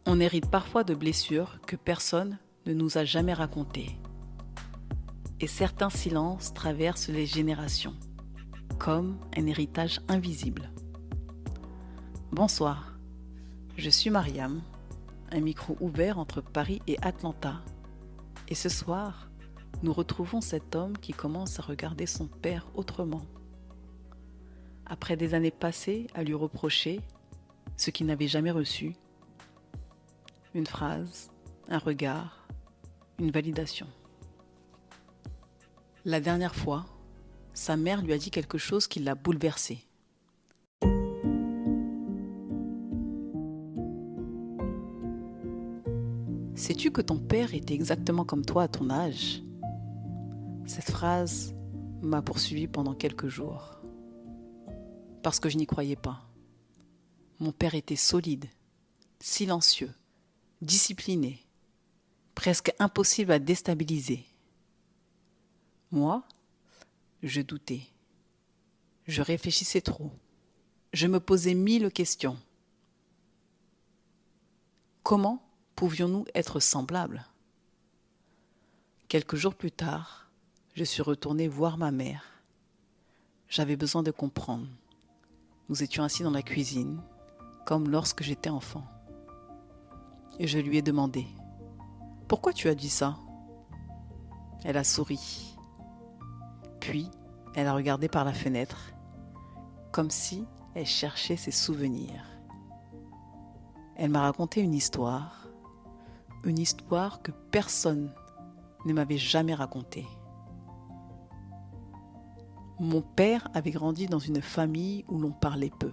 On hérite parfois de blessures que personne ne nous a jamais racontées. Et certains silences traversent les générations, comme un héritage invisible. Bonsoir, je suis Mariam, un micro ouvert entre Paris et Atlanta. Et ce soir, nous retrouvons cet homme qui commence à regarder son père autrement. Après des années passées à lui reprocher ce qu'il n'avait jamais reçu, une phrase, un regard, une validation. La dernière fois, sa mère lui a dit quelque chose qui l'a bouleversé. Sais-tu que ton père était exactement comme toi à ton âge? Cette phrase m'a poursuivi pendant quelques jours. Parce que je n'y croyais pas. Mon père était solide, silencieux, discipliné, presque impossible à déstabiliser. Moi, je doutais. Je réfléchissais trop. Je me posais 1000 questions. Comment pouvions-nous être semblables? Quelques jours plus tard, je suis retournée voir ma mère. J'avais besoin de comprendre. Nous étions assis dans la cuisine, comme lorsque j'étais enfant. Et je lui ai demandé « Pourquoi tu as dit ça ?» Elle a souri. Puis, elle a regardé par la fenêtre, comme si elle cherchait ses souvenirs. Elle m'a raconté une histoire que personne ne m'avait jamais racontée. Mon père avait grandi dans une famille où l'on parlait peu,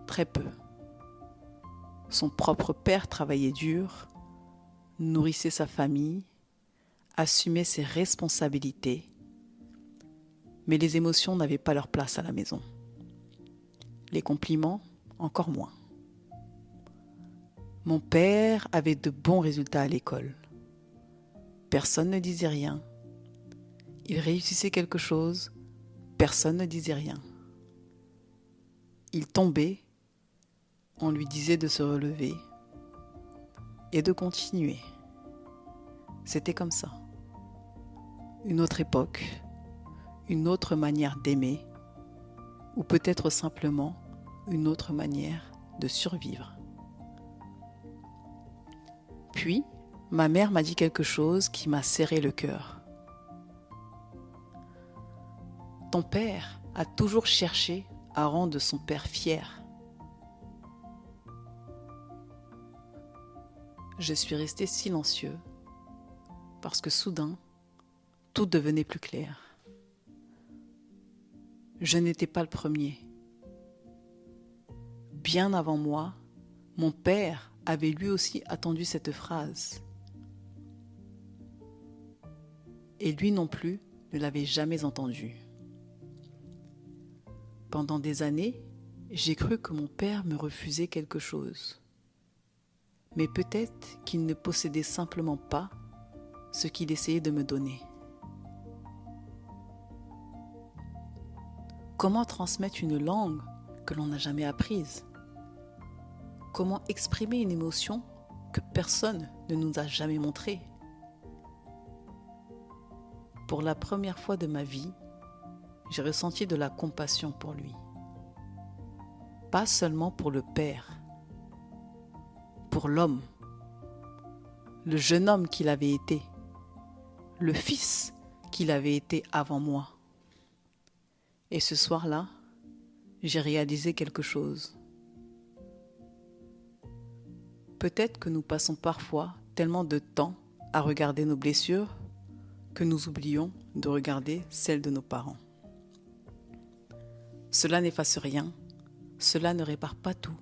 très peu. Son propre père travaillait dur, nourrissait sa famille, assumait ses responsabilités, mais les émotions n'avaient pas leur place à la maison. Les compliments, encore moins. Mon père avait de bons résultats à l'école. Personne ne disait rien. Il réussissait quelque chose, personne ne disait rien. Il tombait, on lui disait de se relever et de continuer. C'était comme ça. Une autre époque, une autre manière d'aimer, ou peut-être simplement une autre manière de survivre. Puis, ma mère m'a dit quelque chose qui m'a serré le cœur. Ton père a toujours cherché à rendre son père fier. Je suis resté silencieux parce que soudain, tout devenait plus clair. Je n'étais pas le premier. Bien avant moi, mon père avait lui aussi attendu cette phrase. Et lui non plus ne l'avait jamais entendue. Pendant des années, j'ai cru que mon père me refusait quelque chose. Mais peut-être qu'il ne possédait simplement pas ce qu'il essayait de me donner. Comment transmettre une langue que l'on n'a jamais apprise? Comment exprimer une émotion que personne ne nous a jamais montrée? Pour la première fois de ma vie, j'ai ressenti de la compassion pour lui. Pas seulement pour le père, pour l'homme, le jeune homme qu'il avait été, le fils qu'il avait été avant moi. Et ce soir-là, j'ai réalisé quelque chose. Peut-être que nous passons parfois tellement de temps à regarder nos blessures que nous oublions de regarder celles de nos parents. Cela n'efface rien, cela ne répare pas tout,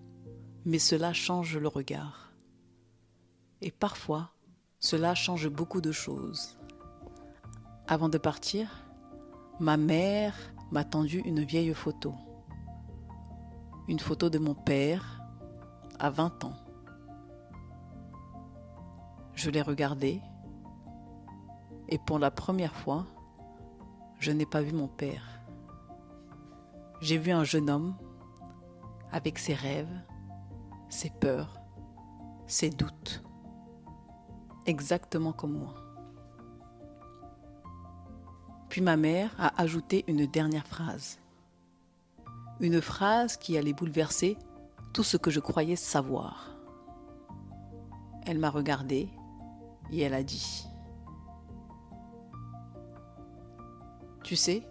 mais cela change le regard. Et parfois, cela change beaucoup de choses. Avant de partir, ma mère m'a tendu une vieille photo. Une photo de mon père à 20 ans. Je l'ai regardée et pour la première fois, je n'ai pas vu mon père. J'ai vu un jeune homme avec ses rêves, ses peurs, ses doutes, exactement comme moi. Puis ma mère a ajouté une dernière phrase. Une phrase qui allait bouleverser tout ce que je croyais savoir. Elle m'a regardée et elle a dit: « Tu sais,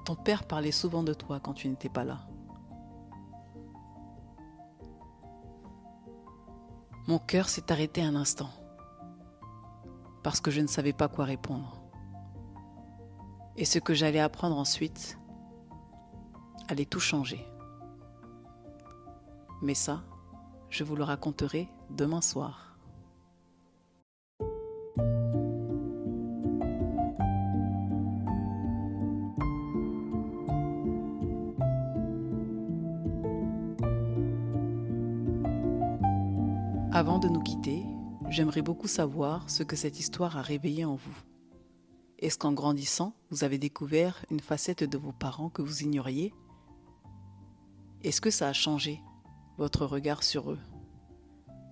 ton père parlait souvent de toi quand tu n'étais pas là. » Mon cœur s'est arrêté un instant parce que je ne savais pas quoi répondre. Et ce que j'allais apprendre ensuite allait tout changer. Mais ça, je vous le raconterai demain soir. Avant de nous quitter, j'aimerais beaucoup savoir ce que cette histoire a réveillé en vous. Est-ce qu'en grandissant, vous avez découvert une facette de vos parents que vous ignoriez? Est-ce que ça a changé votre regard sur eux?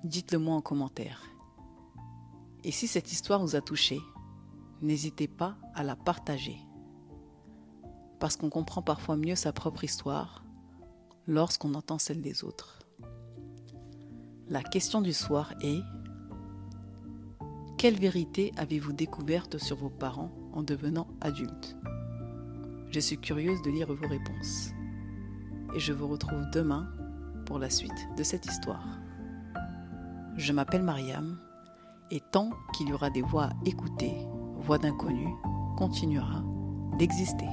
Dites-le moi en commentaire. Et si cette histoire vous a touché, n'hésitez pas à la partager. Parce qu'on comprend parfois mieux sa propre histoire lorsqu'on entend celle des autres. La question du soir est: quelle vérité avez-vous découverte sur vos parents en devenant adulte? Je suis curieuse de lire vos réponses. Et je vous retrouve demain pour la suite de cette histoire. Je m'appelle Mariam, et tant qu'il y aura des voix à écouter, Voix d'inconnu continuera d'exister.